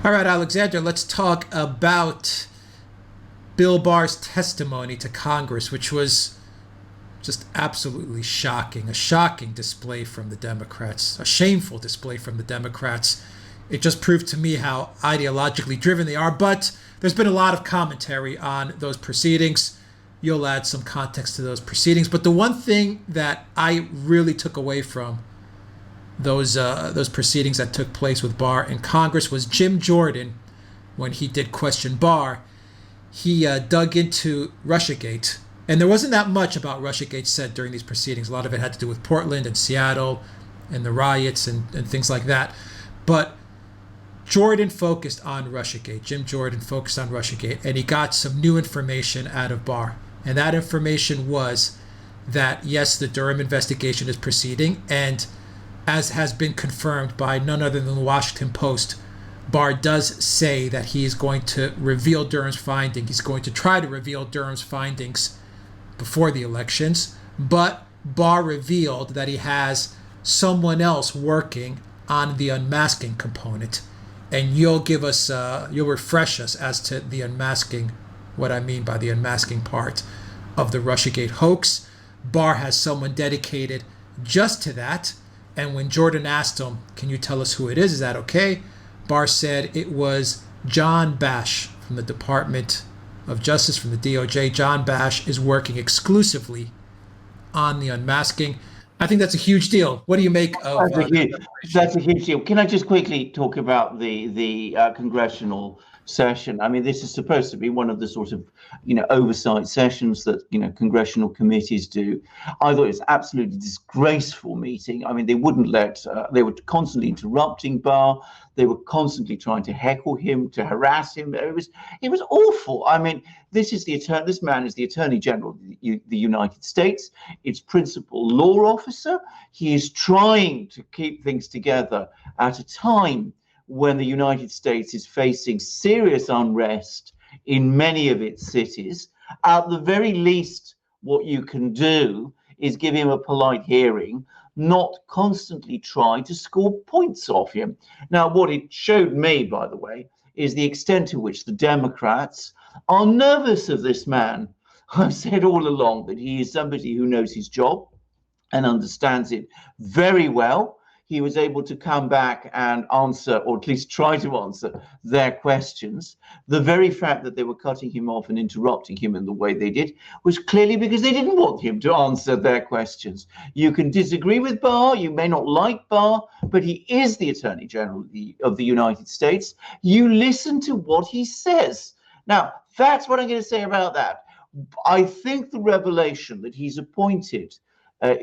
All right, Alexandra, let's talk about Bill Barr's testimony to Congress, which was just absolutely shocking. A shocking display from the Democrats, a shameful display from the Democrats. It just proved to me how ideologically driven they are. But there's been a lot of commentary on those proceedings. You'll add some context to those proceedings. But the one thing that I really took away from those proceedings that took place with Barr in Congress was Jim Jordan, when he did question Barr, he dug into Russiagate. And there wasn't that much about Russiagate said during these proceedings. A lot of it had to do with Portland and Seattle and the riots and things like that. But Jordan focused on Russiagate. Jim Jordan focused on Russiagate, and he got some new information out of Barr. And that information was that, yes, the Durham investigation is proceeding, and as has been confirmed by none other than the Washington Post, Barr does say that he is going to reveal Durham's findings. He's going to try to reveal Durham's findings before the elections. But Barr revealed that he has someone else working on the unmasking component. And you'll refresh us as to the unmasking, what I mean by the unmasking part of the Russiagate hoax. Barr has someone dedicated just to that. And when Jordan asked him, can you tell us who it is that okay? Barr said it was John Bash from the Department of Justice, from the DOJ. John Bash is working exclusively on the unmasking. I think that's a huge deal. What do you make of that's a huge deal. Can I just quickly talk about the congressional session? I mean, this is supposed to be one of the sort of, oversight sessions that, congressional committees do. I thought it was absolutely disgraceful meeting. I mean, they wouldn't they were constantly interrupting Barr. They were constantly trying to heckle him, to harass him. It was awful. I mean, this man is the Attorney General of the United States, its principal law officer. He is trying to keep things together at a time when the United States is facing serious unrest in many of its cities. At the very least, what you can do is give him a polite hearing, not constantly try to score points off him. Now, what it showed me, by the way, is the extent to which the Democrats are nervous of this man. I've said all along that he is somebody who knows his job and understands it very well. He was able to come back and answer, or at least try to answer, their questions. The very fact that they were cutting him off and interrupting him in the way they did was clearly because they didn't want him to answer their questions. You can disagree with Barr, you may not like Barr, but he is the Attorney General of the United States. You listen to what he says. Now, that's what I'm going to say about that. I think the revelation that he's appointed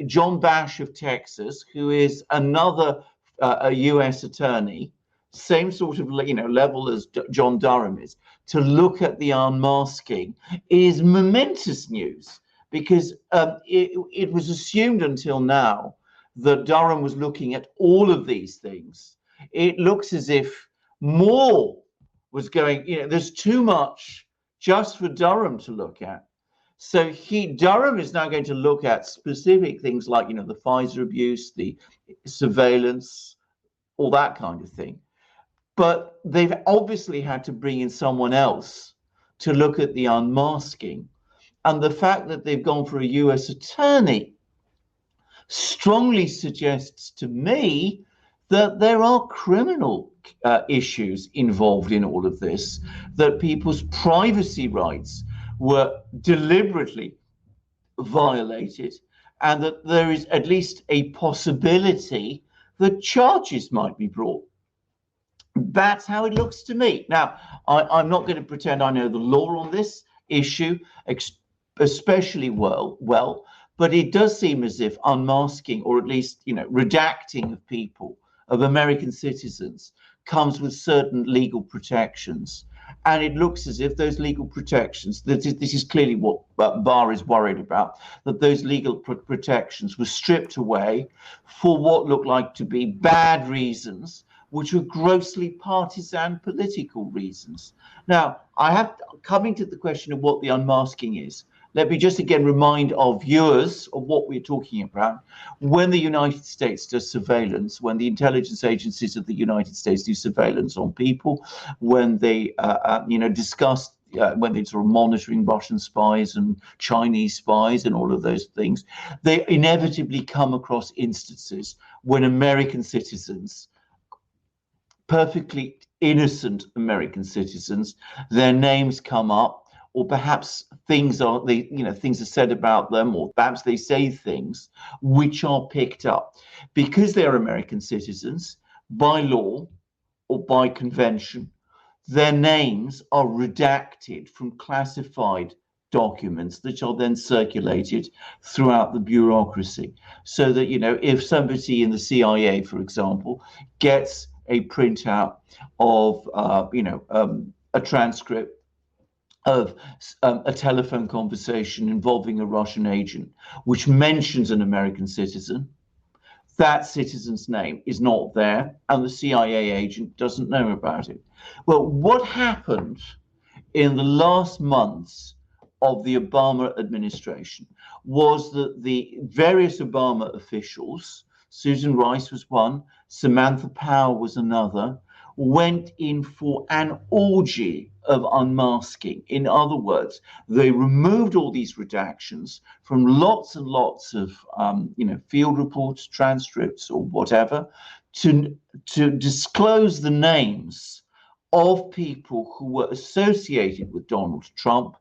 John Bash of Texas, who is another a U.S. attorney, same sort of level as John Durham is, to look at the unmasking is momentous news, because it was assumed until now that Durham was looking at all of these things. It looks as if more was going. There's too much just for Durham to look at. So Durham is now going to look at specific things like, the Pfizer abuse, the surveillance, all that kind of thing. But they've obviously had to bring in someone else to look at the unmasking. And the fact that they've gone for a U.S. attorney strongly suggests to me that there are criminal issues involved in all of this, that people's privacy rights were deliberately violated, and that there is at least a possibility that charges might be brought. That's how it looks to me. Now, I'm not going to pretend I know the law on this issue especially well, but it does seem as if unmasking, or at least redacting of people, of American citizens, comes with certain legal protections. And it looks as if those legal protections, this is clearly what Barr is worried about, that those legal protections were stripped away for what looked like to be bad reasons, which were grossly partisan political reasons. Now, coming to the question of what the unmasking is, let me just again remind our viewers of what we're talking about. When the United States does surveillance, when the intelligence agencies of the United States do surveillance on people, when they, discuss, when they're sort of monitoring Russian spies and Chinese spies and all of those things, they inevitably come across instances when American citizens, perfectly innocent American citizens, their names come up, or perhaps things are said about them, or perhaps they say things which are picked up because they're American citizens by law or by convention. Their names are redacted from classified documents that are then circulated throughout the bureaucracy, so that if somebody in the CIA, for example, gets a printout of a transcript of a telephone conversation involving a Russian agent which mentions an American citizen, that citizen's name is not there and the CIA agent doesn't know about it. Well, what happened in the last months of the Obama administration was that the various Obama officials, Susan Rice was one, Samantha Power was another, went in for an orgy of unmasking. In other words, they removed all these redactions from lots and lots of field reports, transcripts, or whatever, to disclose the names of people who were associated with Donald Trump,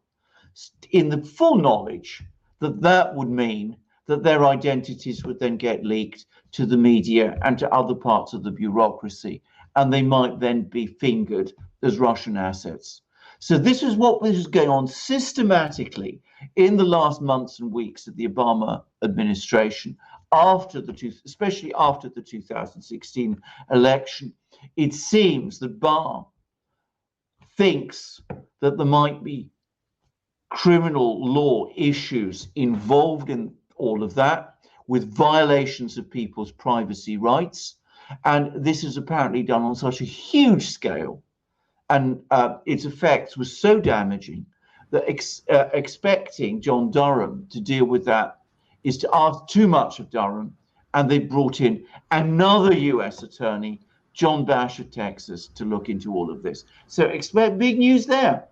in the full knowledge that that would mean that their identities would then get leaked to the media and to other parts of the bureaucracy, and they might then be fingered as Russian assets. So this is what was going on systematically in the last months and weeks of the Obama administration, especially after the 2016 election. It seems that Barr thinks that there might be criminal law issues involved in all of that, with violations of people's privacy rights. And this is apparently done on such a huge scale, and its effects were so damaging that expecting John Durham to deal with that is to ask too much of Durham. And they brought in another US attorney, John Bash of Texas, to look into all of this. So expect big news there.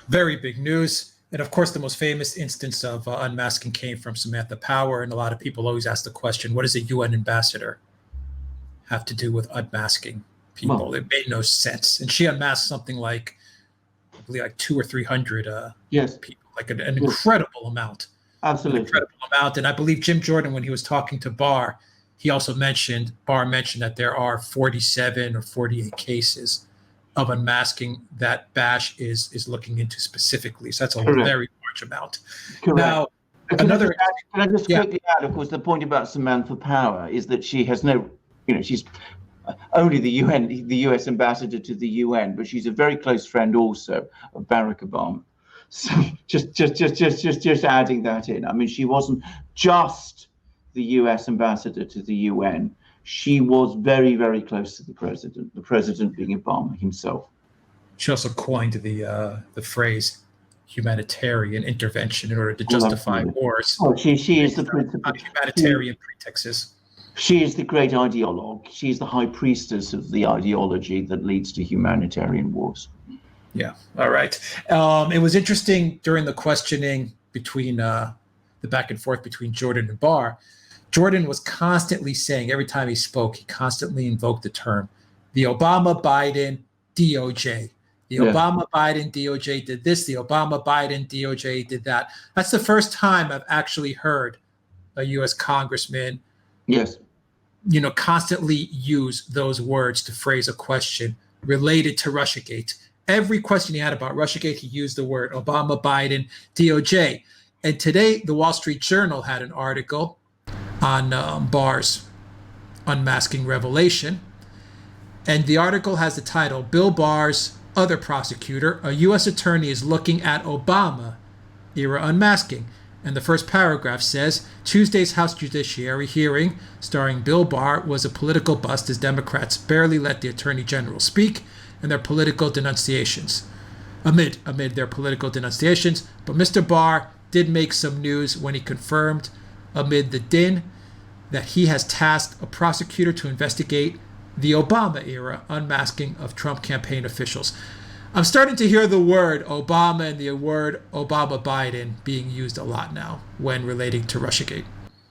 Very big news. And of course, the most famous instance of unmasking came from Samantha Power. And a lot of people always ask the question, what does a UN ambassador have to do with unmasking people? Well, it made no sense. And she unmasked something like, I believe, like 200 or 300 people, like an incredible amount. Absolutely. An incredible amount. And I believe Jim Jordan, when he was talking to Barr, Barr mentioned that there are 47 or 48 cases of unmasking that Bash is looking into specifically. So that's a very large amount. Correct. Now, can I just quickly add, of course, the point about Samantha Power is that she has no, she's only the US ambassador to the UN, but she's a very close friend also of Barack Obama. So just adding that in. I mean, she wasn't just the US ambassador to the UN. She was very, very close to the president being Obama himself. She also coined the phrase humanitarian intervention in order to justify wars. Oh, she is the principal. Humanitarian pretexts. She is the great ideologue. She's the high priestess of the ideology that leads to humanitarian wars. Yeah. All right. It was interesting during the questioning between the back and forth between Jordan and Barr. Jordan was constantly saying, every time he spoke, he constantly invoked the term, the Obama-Biden DOJ. The Obama-Biden DOJ did this, the Obama-Biden DOJ did that. That's the first time I've actually heard a U.S. congressman constantly use those words to phrase a question related to Russiagate. Every question he had about Russiagate, he used the word Obama-Biden DOJ. And today, the Wall Street Journal had an article on Barr's unmasking revelation. And the article has the title, Bill Barr's Other Prosecutor, a U.S. attorney is looking at Obama-era unmasking. And the first paragraph says, Tuesday's House Judiciary hearing starring Bill Barr was a political bust as Democrats barely let the Attorney General speak and their political denunciations. Amid their political denunciations, but Mr. Barr did make some news when he confirmed, amid the din, that he has tasked a prosecutor to investigate the Obama-era unmasking of Trump campaign officials. I'm starting to hear the word Obama and the word Obama-Biden being used a lot now when relating to Russiagate.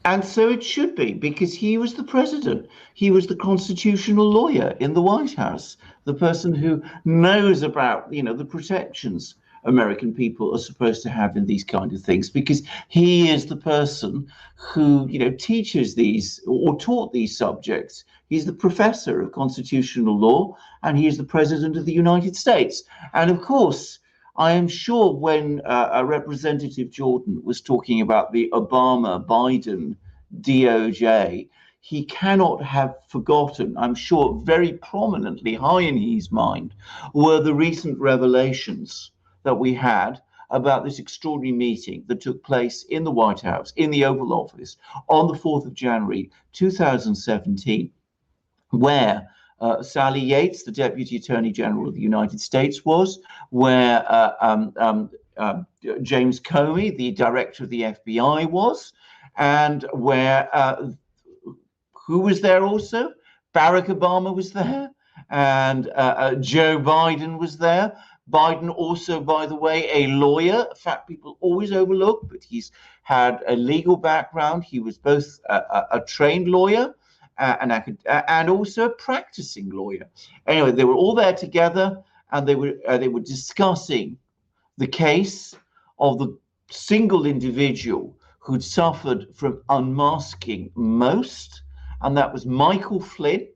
And so it should be, because he was the president. He was the constitutional lawyer in the White House, the person who knows about, the protections American people are supposed to have in these kind of things, because he is the person who, teaches these or taught these subjects. He's the professor of constitutional law, and he is the president of the United States. And of course, I am sure when Representative Jordan was talking about the Obama-Biden DOJ, he cannot have forgotten, I'm sure very prominently high in his mind, were the recent revelations that we had about this extraordinary meeting that took place in the White House, in the Oval Office, on the 4th of January, 2017, where Sally Yates, the Deputy Attorney General of the United States, was, where James Comey, the Director of the FBI, was, and where, who was there also? Barack Obama was there, and Joe Biden was there. Biden also, by the way, a lawyer. In fact, people always overlook, but he's had a legal background. He was both a trained lawyer and also a practicing lawyer. Anyway, they were all there together, and they were discussing the case of the single individual who'd suffered from unmasking most, and that was Michael Flynn,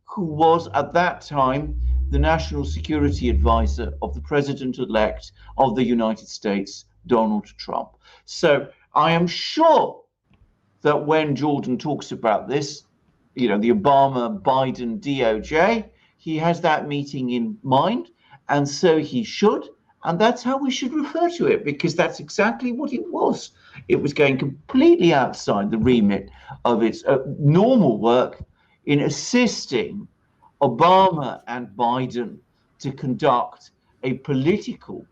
who was at that time the National Security Advisor of the President-elect of the United States, Donald Trump. So I am sure that when Jordan talks about this, the Obama-Biden DOJ, he has that meeting in mind, and so he should, and that's how we should refer to it, because that's exactly what it was. It was going completely outside the remit of its normal work in assisting Obama and Biden to conduct a political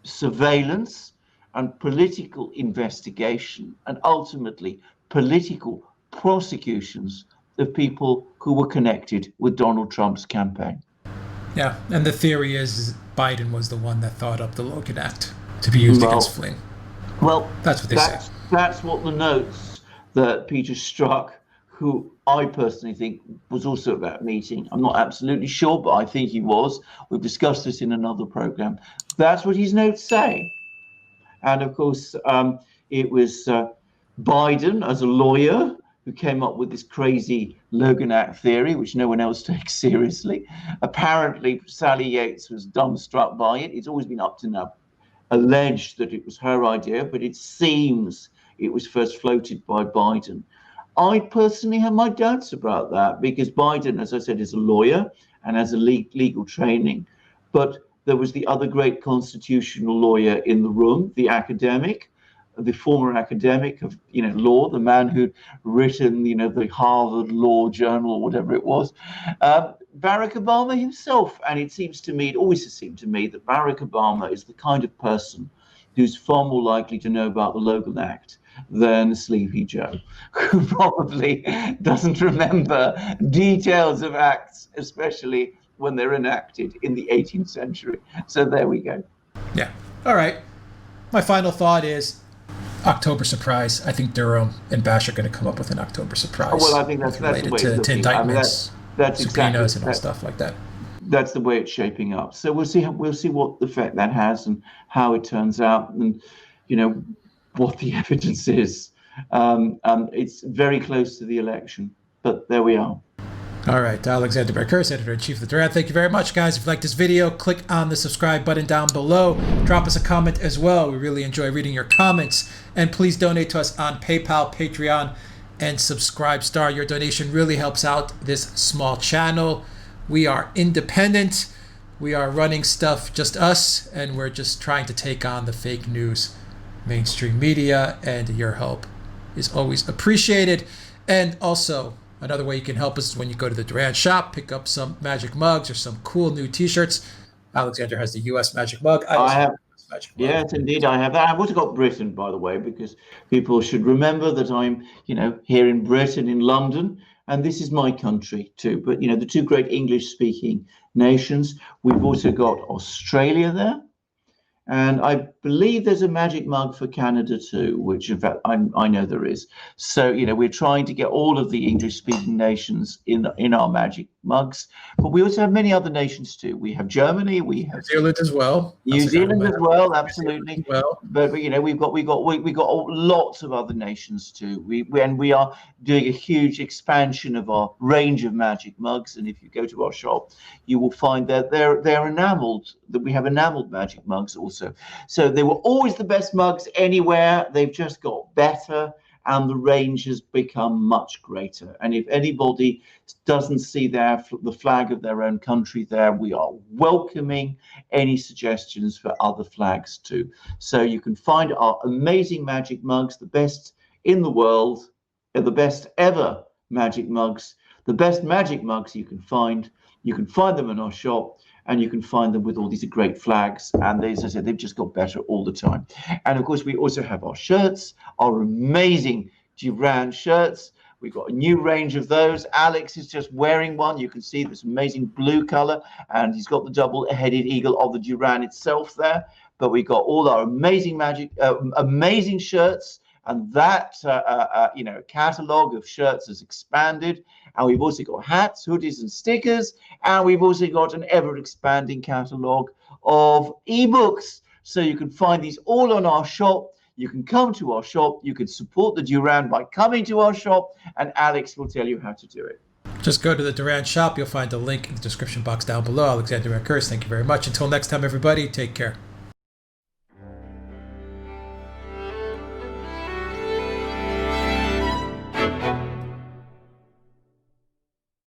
surveillance and political investigation and ultimately political prosecutions of people who were connected with Donald Trump's campaign. Yeah, and the theory is Biden was the one that thought up the Logan Act to be used against Flynn. Well, that's what they say. That's what the notes that Peter Strzok, who I personally think was also at that meeting. I'm not absolutely sure, but I think he was. We've discussed this in another program. That's what his notes say. And of course, it was Biden as a lawyer who came up with this crazy Logan Act theory, which no one else takes seriously. Apparently, Sally Yates was dumbstruck by it. It's always been up to now alleged that it was her idea, but it seems it was first floated by Biden. I personally have my doubts about that, because Biden, as I said, is a lawyer and has a legal training. But there was the other great constitutional lawyer in the room, the academic, the former academic of law, the man who'd written the Harvard Law Journal or whatever it was, Barack Obama himself. And it always has seemed to me that Barack Obama is the kind of person who's far more likely to know about the Logan Act than Sleepy Joe, who probably doesn't remember details of acts, especially when they're enacted in the 18th century. So there we go. Yeah. All right. My final thought is October surprise. I think Durham and Bash are going to come up with an October surprise. Well, I think that's related the way to indictments, that's subpoenas, exactly, and all stuff like that. That's the way it's shaping up. So we'll see what effect that has and how it turns out, and what the evidence is. It's very close to the election, but there we are. All right, Alexander Barker, Editor-in-Chief of the Duran. Thank you very much, guys. If you like this video, click on the subscribe button down below. Drop us a comment as well. We really enjoy reading your comments. And please donate to us on PayPal, Patreon, and Subscribestar. Your donation really helps out this small channel. We are independent. We are running stuff just us, and we're just trying to take on the fake news mainstream media, and your help is always appreciated. And also, another way you can help us is when you go to the Duran shop, pick up some magic mugs or some cool new t-shirts. Alexander has the U.S. magic mug. I have magic mug. Yes, indeed, I have that. I've also got Britain, by the way, because people should remember that I'm, here in Britain, in London, and this is my country too. But, the two great English-speaking nations. We've also got Australia there. And I believe there's a magic mug for Canada too, which in fact I know there is. So, we're trying to get all of the English-speaking nations in our magic mugs. But we also have many other nations too. We have Germany, we have New Zealand as well. New Zealand as well, absolutely. Well, but we've got lots of other nations too. We are doing a huge expansion of our range of magic mugs, and if you go to our shop, you will find that they're enameled. That we have enameled magic mugs also. So they were always the best mugs anywhere. They've just got better, and the range has become much greater. And if anybody doesn't see the flag of their own country there, we are welcoming any suggestions for other flags too. So you can find our amazing magic mugs, the best in the world, the best ever magic mugs, the best magic mugs you can find. You can find them in our shop, and you can find them with all these great flags. And as I said, they've just got better all the time. And of course, we also have our shirts, our amazing Duran shirts. We've got a new range of those. Alex is just wearing one. You can see this amazing blue color, and he's got the double-headed eagle of the Duran itself there. But we've got all our amazing amazing shirts, and that catalog of shirts has expanded. And we've also got hats, hoodies, and stickers. And we've also got an ever-expanding catalog of ebooks. So you can find these all on our shop. You can come to our shop. You can support the Duran by coming to our shop. And Alex will tell you how to do it. Just go to the Duran shop. You'll find a link in the description box down below. Alexander Curse, thank you very much. Until next time, everybody, take care.